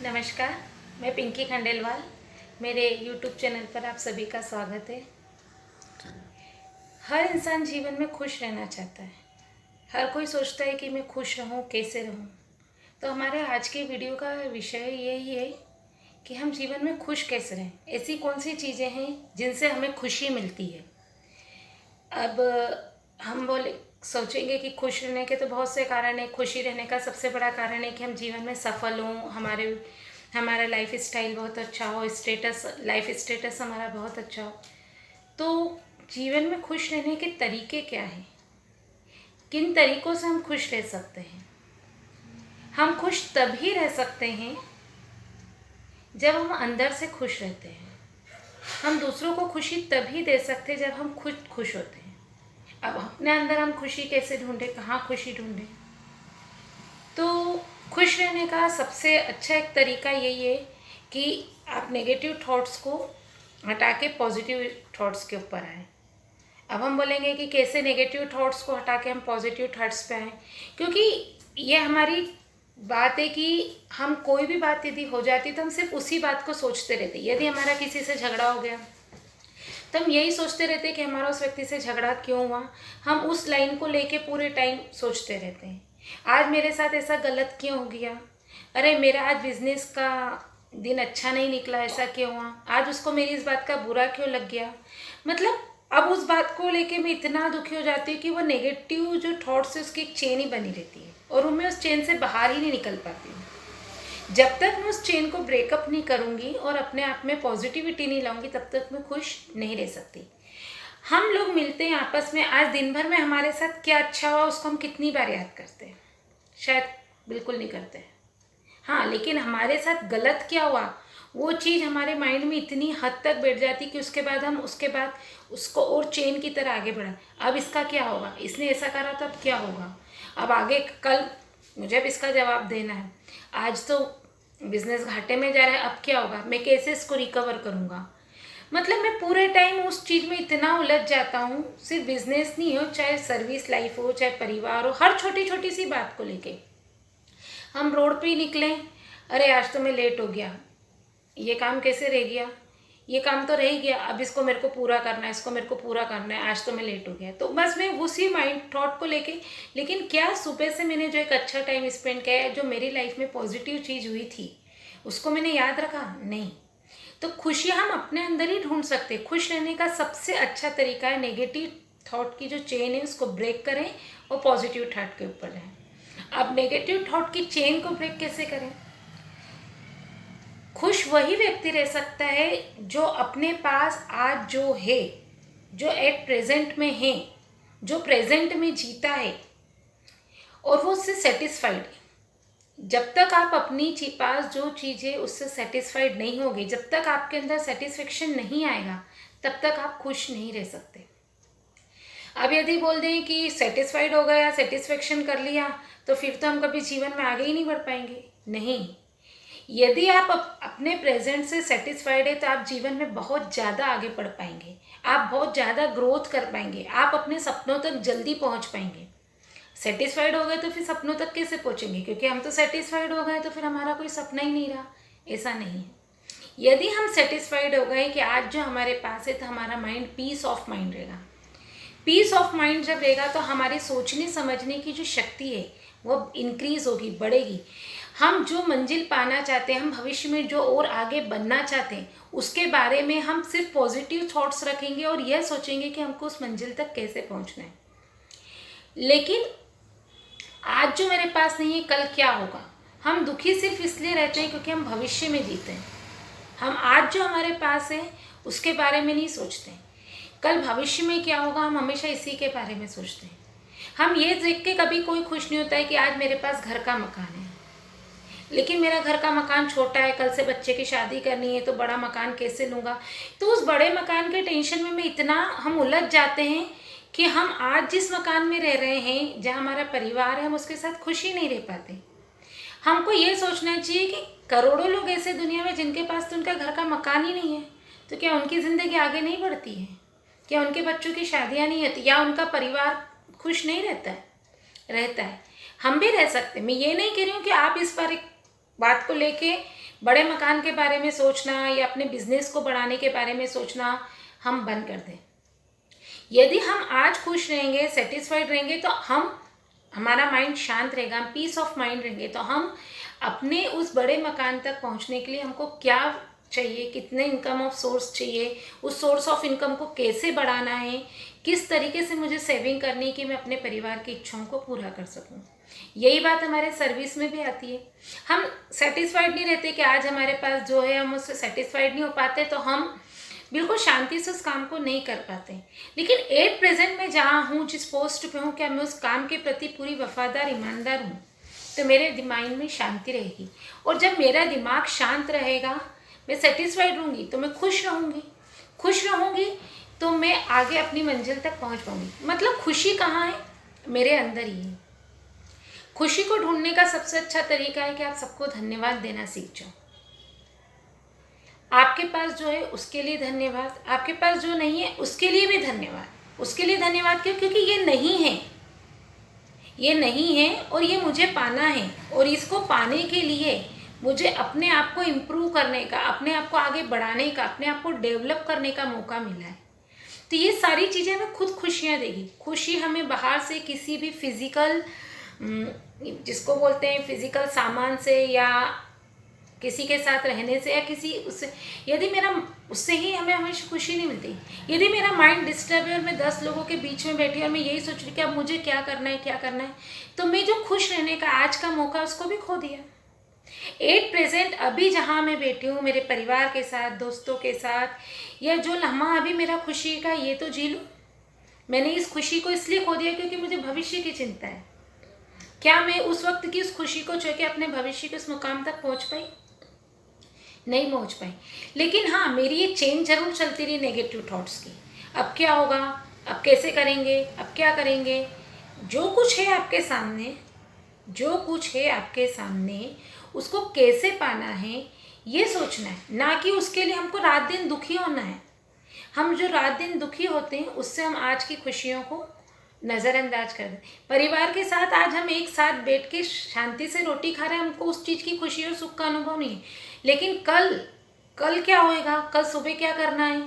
नमस्कार। मैं पिंकी खंडेलवाल। मेरे YouTube चैनल पर आप सभी का स्वागत है। हर इंसान जीवन में खुश रहना चाहता है। हर कोई सोचता है कि मैं खुश रहूं, कैसे रहूं। तो हमारे आज के वीडियो का विषय यही है कि हम जीवन में खुश कैसे रहें। ऐसी कौन सी चीज़ें हैं जिनसे हमें खुशी मिलती है। अब हम सोचेंगे कि खुश रहने के तो बहुत से कारण हैं। खुशी रहने का सबसे बड़ा कारण है कि हम जीवन में सफल हों, हमारा लाइफ स्टाइल बहुत अच्छा हो, लाइफ स्टेटस हमारा बहुत अच्छा हो। तो जीवन में खुश रहने के तरीके क्या हैं? किन तरीक़ों से हम खुश रह सकते हैं? हम खुश तभी रह सकते हैं जब हम अंदर से खुश रहते हैं। हम दूसरों को खुशी तभी दे सकते हैं जब हम खुद खुश होते हैं। अब अपने अंदर हम खुशी कैसे ढूंढें, कहाँ खुशी ढूंढें? तो खुश रहने का सबसे अच्छा एक तरीका यही है कि आप नेगेटिव थॉट्स को हटा के पॉजिटिव थॉट्स के ऊपर आएँ। अब हम बोलेंगे कि कैसे नेगेटिव थॉट्स को हटा के हम पॉजिटिव थॉट्स पे आएँ, क्योंकि ये हमारी बात है कि हम कोई भी बात यदि हो जाती तो हम सिर्फ उसी बात को सोचते रहते। यदि हमारा किसी से झगड़ा हो गया तो हम यही सोचते रहते कि हमारा उस व्यक्ति से झगड़ा क्यों हुआ। हम उस लाइन को लेके पूरे टाइम सोचते रहते हैं, आज मेरे साथ ऐसा गलत क्यों हो गया, अरे मेरा आज बिजनेस का दिन अच्छा नहीं निकला, ऐसा क्यों हुआ, आज उसको मेरी इस बात का बुरा क्यों लग गया। मतलब अब उस बात को लेके मैं इतना दुखी हो जाती हूँ कि वो नेगेटिव जो थॉट्स है उसकी एक चेन ही बनी रहती है और मैं उस चेन से बाहर ही नहीं निकल पाती हूँ। जब तक मैं उस चेन को ब्रेकअप नहीं करूँगी और अपने आप में पॉजिटिविटी नहीं लाऊंगी तब तक मैं खुश नहीं रह सकती। हम लोग मिलते हैं आपस में, आज दिन भर में हमारे साथ क्या अच्छा हुआ उसको हम कितनी बार याद करते हैं? शायद बिल्कुल नहीं करते हैं। हाँ, लेकिन हमारे साथ गलत क्या हुआ वो चीज़ हमारे माइंड में इतनी हद तक बैठ जाती कि उसके बाद उसको और चेन की तरह आगे बढ़ा। अब इसका क्या होगा, इसने ऐसा करा तो अब क्या होगा, अब आगे कल मुझे अब इसका जवाब देना है, आज तो बिजनेस घाटे में जा रहा है, अब क्या होगा, मैं कैसे इसको रिकवर करूँगा। मतलब मैं पूरे टाइम उस चीज़ में इतना उलझ जाता हूँ। सिर्फ बिजनेस नहीं हो, चाहे सर्विस लाइफ हो, चाहे परिवार हो, हर छोटी छोटी सी बात को लेके हम रोड पे ही निकलें, अरे आज तो मैं लेट हो गया, ये काम कैसे रह गया, ये काम तो रह गया, अब इसको मेरे को पूरा करना है, इसको मेरे को पूरा करना है, आज तो मैं लेट हो गया। तो बस मैं उसी माइंड थॉट को लेके, लेकिन क्या सुबह से मैंने जो एक अच्छा टाइम स्पेंड किया है, जो मेरी लाइफ में पॉजिटिव चीज़ हुई थी, उसको मैंने याद रखा? नहीं। तो खुशी हम अपने अंदर ही ढूंढ सकते हैं। खुश रहने का सबसे अच्छा तरीका है नेगेटिव थॉट की जो चेन है उसको ब्रेक करें और पॉजिटिव थॉट के ऊपर जाएं। अब नेगेटिव थॉट की चेन को ब्रेक कैसे करें? खुश वही व्यक्ति रह सकता है जो अपने पास आज जो है, जो एट प्रेजेंट में है, जो प्रेजेंट में जीता है और वो उससे सेटिस्फाइड है। जब तक आप अपनी पास जो चीज़ है उससे सेटिस्फाइड नहीं होगे, जब तक आपके अंदर सेटिस्फेक्शन नहीं आएगा, तब तक आप खुश नहीं रह सकते। अब यदि बोल दें कि सेटिस्फाइड हो गया, सेटिस्फेक्शन कर लिया, तो फिर तो हम कभी जीवन में आगे ही नहीं बढ़ पाएंगे। नहीं, यदि आप अपने प्रेजेंट से सेटिस्फाइड है तो आप जीवन में बहुत ज़्यादा आगे बढ़ पाएंगे, आप बहुत ज़्यादा ग्रोथ कर पाएंगे, आप अपने सपनों तक जल्दी पहुंच पाएंगे। सेटिस्फाइड हो गए तो फिर सपनों तक कैसे पहुंचेंगे, क्योंकि हम तो सेटिस्फाइड हो गए तो फिर हमारा कोई सपना ही नहीं रहा। ऐसा नहीं है। यदि हम सेटिस्फाइड हो गए कि आज जो हमारे पास है तो हमारा माइंड पीस ऑफ माइंड रहेगा। पीस ऑफ माइंड जब रहेगा तो हमारे सोचने समझने की जो शक्ति है वो इंक्रीज होगी, बढ़ेगी। हम जो मंजिल पाना चाहते हैं, हम भविष्य में जो और आगे बनना चाहते हैं, उसके बारे में हम सिर्फ पॉजिटिव थॉट्स रखेंगे और यह सोचेंगे कि हमको उस मंजिल तक कैसे पहुंचना है। लेकिन आज जो मेरे पास नहीं है कल क्या होगा, हम दुखी सिर्फ इसलिए रहते हैं क्योंकि हम भविष्य में जीते हैं। हम आज जो हमारे पास है उसके बारे में नहीं सोचते, कल भविष्य में क्या होगा हम हमेशा इसी के बारे में सोचते हैं। हम ये देख के कभी कोई खुश नहीं होता है कि आज मेरे पास घर का मकान है, लेकिन मेरा घर का मकान छोटा है, कल से बच्चे की शादी करनी है तो बड़ा मकान कैसे लूँगा। तो उस बड़े मकान के टेंशन में इतना हम उलझ जाते हैं कि हम आज जिस मकान में रह रहे हैं, जहाँ हमारा परिवार है, हम उसके साथ खुशी नहीं रह पाते। हमको ये सोचना चाहिए कि करोड़ों लोग ऐसे दुनिया में जिनके पास तो उनका घर का मकान ही नहीं है, तो क्या उनकी ज़िंदगी आगे नहीं बढ़ती है? क्या उनके बच्चों की शादियाँ नहीं होती, या उनका परिवार खुश नहीं रहता है? रहता है। हम भी रह सकते। मैं ये नहीं कह रही हूँ कि आप इस पर एक बात को लेके बड़े मकान के बारे में सोचना या अपने बिजनेस को बढ़ाने के बारे में सोचना हम बंद कर दें। यदि हम आज खुश रहेंगे, सेटिस्फाइड रहेंगे, तो हमारा माइंड शांत रहेगा, हम पीस ऑफ माइंड रहेंगे, तो हम अपने उस बड़े मकान तक पहुंचने के लिए हमको क्या चाहिए, कितने इनकम ऑफ सोर्स चाहिए, उस सोर्स ऑफ इनकम को कैसे बढ़ाना है, किस तरीके से मुझे सेविंग करनी है कि मैं अपने परिवार की इच्छाओं को पूरा कर सकूं। यही बात हमारे सर्विस में भी आती है। हम सेटिस्फाइड नहीं रहते कि आज हमारे पास जो है हम उससे सेटिस्फाइड नहीं हो पाते, तो हम बिल्कुल शांति से उस काम को नहीं कर पाते। लेकिन एट प्रेजेंट में जहाँ हूँ, जिस पोस्ट पे हूँ, क्या मैं उस काम के प्रति पूरी वफादार ईमानदार हूँ, तो मेरे दिमाग में शांति रहेगी। और जब मेरा दिमाग शांत रहेगा, मैं सेटिस्फाइड रहूँगी, तो मैं खुश रहूँगी। खुश रहूँगी तो मैं आगे अपनी मंजिल तक पहुँच पाऊँगी। मतलब खुशी कहाँ है? मेरे अंदर ही है। खुशी को ढूंढने का सबसे अच्छा तरीका है कि आप सबको धन्यवाद देना सीख जाओ। आपके पास जो है उसके लिए धन्यवाद, आपके पास जो नहीं है उसके लिए भी धन्यवाद। उसके लिए धन्यवाद क्यों? क्योंकि ये नहीं है, ये नहीं है और ये मुझे पाना है, और इसको पाने के लिए मुझे अपने आप को इम्प्रूव करने का, अपने आप को आगे बढ़ाने का, अपने आप को डेवलप करने का मौका मिला है। तो ये सारी चीज़ें हमें खुद खुशियाँ देगी। खुशी हमें बाहर से किसी भी फिज़िकल, जिसको बोलते हैं फिज़िकल सामान से, या किसी के साथ रहने से, या किसी उससे, यदि मेरा उससे ही हमें हमेशा खुशी नहीं मिलती। यदि मेरा माइंड डिस्टर्ब है और मैं 10 लोगों के बीच में बैठी और मैं यही सोच रही कि अब मुझे क्या करना है, क्या करना है, तो मैं जो खुश रहने का आज का मौका उसको भी खो दिया। एट प्रेजेंट अभी जहाँ मैं बैठी हूँ, मेरे परिवार के साथ, दोस्तों के साथ, या जो लम्हा अभी मेरा खुशी का, ये तो जी लूँ। मैंने इस खुशी को इसलिए खो दिया क्योंकि मुझे भविष्य की चिंता है। क्या मैं उस वक्त की उस खुशी को छोड़ के अपने भविष्य के उस मुकाम तक पहुँच पाई? नहीं पहुँच पाई। लेकिन हाँ, मेरी ये चेंज जरूर चलती रही नेगेटिव थॉट्स की। अब क्या होगा, अब कैसे करेंगे, अब क्या करेंगे। जो कुछ है आपके सामने, जो कुछ है आपके सामने, उसको कैसे पाना है ये सोचना है, ना कि उसके लिए हमको रात दिन दुखी होना है। हम जो रात दिन दुखी होते हैं उससे हम आज की खुशियों को नज़रअंदाज कर दें। परिवार के साथ आज हम एक साथ बैठ के शांति से रोटी खा रहे हैं, हमको उस चीज़ की खुशी और सुख का अनुभव नहीं है। लेकिन कल क्या होएगा, कल सुबह क्या करना है,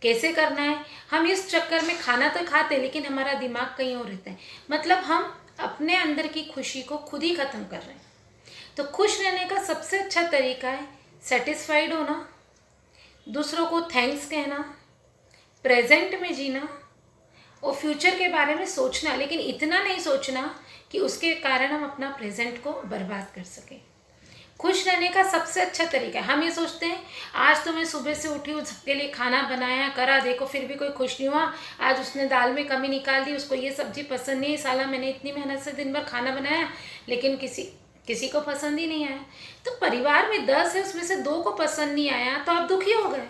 कैसे करना है, हम इस चक्कर में खाना तो खाते लेकिन हमारा दिमाग कहीं और रहता है। मतलब हम अपने अंदर की खुशी को खुद ही ख़त्म कर रहे हैं। तो खुश रहने का सबसे अच्छा तरीका है सेटिस्फाइड होना, दूसरों को थैंक्स कहना, प्रेजेंट में जीना और फ्यूचर के बारे में सोचना, लेकिन इतना नहीं सोचना कि उसके कारण हम अपना प्रेजेंट को बर्बाद कर सकें। खुश रहने का सबसे अच्छा तरीका है, हम ये सोचते हैं आज तो मैं सुबह से उठी हूँ, सबके लिए खाना बनाया करा, देखो फिर भी कोई खुश नहीं हुआ, आज उसने दाल में कमी निकाल दी, उसको ये सब्जी पसंद नहीं, साला मैंने इतनी मेहनत से दिन भर खाना बनाया लेकिन किसी को पसंद ही नहीं आया। तो परिवार में 10 है, उसमें से 2 को पसंद नहीं आया तो आप दुखी हो गए।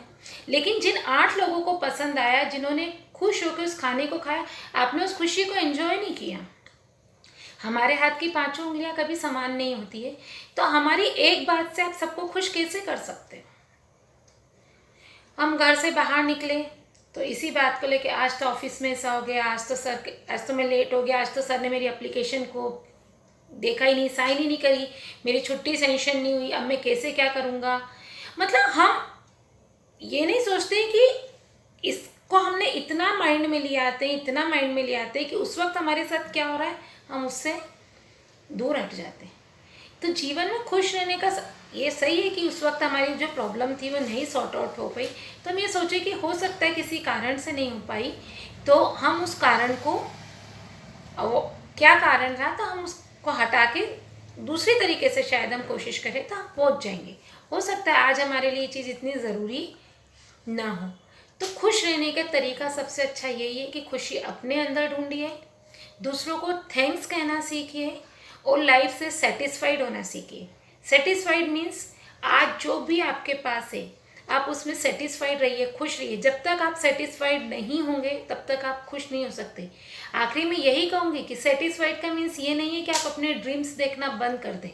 लेकिन जिन 8 लोगों को पसंद आया, जिन्होंने खुश होकर उस खाने को खाया, आपने उस खुशी को एंजॉय नहीं किया। हमारे हाथ की 5 उंगलियां कभी समान नहीं होती है, तो हमारी एक बात से आप सबको खुश कैसे कर सकते हो। हम घर से बाहर निकले तो इसी बात को लेके आज तो ऑफिस में ऐसा हो गया, आज तो मैं लेट हो गया, आज तो सर ने मेरी एप्लीकेशन को देखा ही नहीं, साइन ही नहीं करी, मेरी छुट्टी सैंक्शन नहीं हुई, अब मैं कैसे क्या करूँगा। मतलब हम ये नहीं सोचते कि इसको हमने इतना माइंड में ले आते हैं, इतना माइंड में ले आते हैं कि उस वक्त हमारे साथ क्या हो रहा है हम उससे दूर हट जाते हैं। तो जीवन में खुश रहने का ये सही है कि उस वक्त हमारी जो प्रॉब्लम थी वो नहीं सॉर्ट आउट हो पाई, तो हम ये सोचे कि हो सकता है किसी कारण से नहीं हो पाई, तो हम उस कारण को, वो क्या कारण रहा, तो हम उसको हटा के दूसरी तरीके से शायद हम कोशिश करें तो हम पहुँच जाएंगे। हो सकता है आज हमारे लिए ये चीज़ इतनी ज़रूरी ना हो। तो खुश रहने का तरीका सबसे अच्छा यही है कि खुशी अपने अंदर ढूंढिए, दूसरों को थैंक्स कहना सीखिए और लाइफ से सेटिस्फाइड होना सीखिए। सेटिस्फाइड मीन्स आज जो भी आपके पास है आप उसमें सेटिस्फाइड रहिए, खुश रहिए। जब तक आप सेटिस्फाइड नहीं होंगे तब तक आप खुश नहीं हो सकते। आखिरी में यही कहूँगी कि सेटिस्फाइड का मीन्स ये नहीं है कि आप अपने ड्रीम्स देखना बंद कर दें।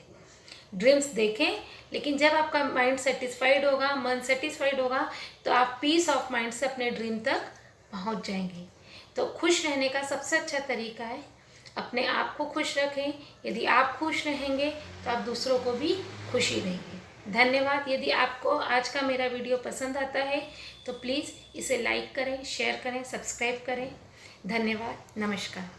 ड्रीम्स देखें, लेकिन जब आपका माइंड सेटिस्फाइड होगा, मन सेटिस्फाइड होगा, तो आप पीस ऑफ माइंड से अपने ड्रीम तक पहुंच जाएंगे। तो खुश रहने का सबसे अच्छा तरीका है अपने आप को खुश रखें। यदि आप खुश रहेंगे तो आप दूसरों को भी खुशी देंगे। धन्यवाद। यदि आपको आज का मेरा वीडियो पसंद आता है तो प्लीज़ इसे लाइक करें, शेयर करें, सब्सक्राइब करें। धन्यवाद। नमस्कार।